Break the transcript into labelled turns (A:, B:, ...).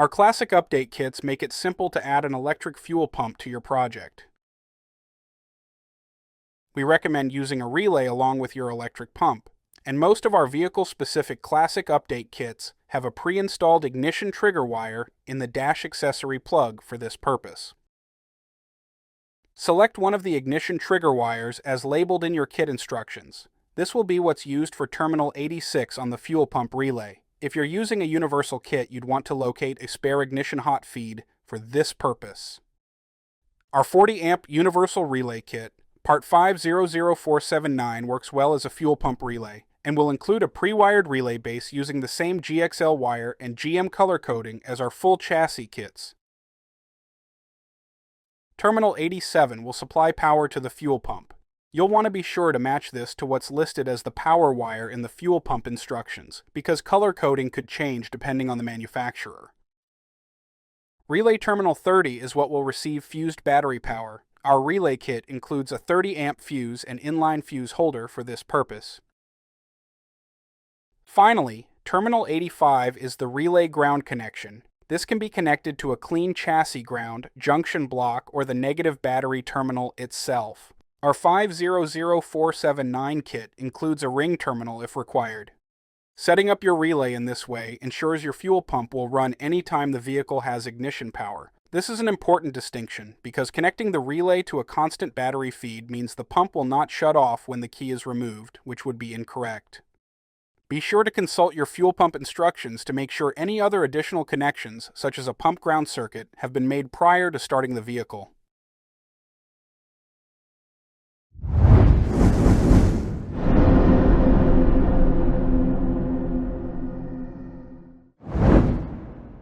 A: Our classic update kits make it simple to add an electric fuel pump to your project. We recommend using a relay along with your electric pump, and most of our vehicle-specific classic update kits have a pre-installed ignition trigger wire in the dash accessory plug for this purpose. Select one of the ignition trigger wires as labeled in your kit instructions. This will be what's used for terminal 86 on the fuel pump relay. If you're using a universal kit, you'd want to locate a spare ignition hot feed for this purpose. Our 40 amp universal relay kit, part 500479, works well as a fuel pump relay, and will include a pre-wired relay base using the same GXL wire and GM color coding as our full chassis kits. Terminal 87 will supply power to the fuel pump. You'll want to be sure to match this to what's listed as the power wire in the fuel pump instructions, because color coding could change depending on the manufacturer. Relay terminal 30 is what will receive fused battery power. Our relay kit includes a 30 amp fuse and inline fuse holder for this purpose. Finally, terminal 85 is the relay ground connection. This can be connected to a clean chassis ground, junction block, or the negative battery terminal itself. Our 500479 kit includes a ring terminal if required. Setting up your relay in this way ensures your fuel pump will run anytime the vehicle has ignition power. This is an important distinction because connecting the relay to a constant battery feed means the pump will not shut off when the key is removed, which would be incorrect. Be sure to consult your fuel pump instructions to make sure any other additional connections, such as a pump ground circuit, have been made prior to starting the vehicle.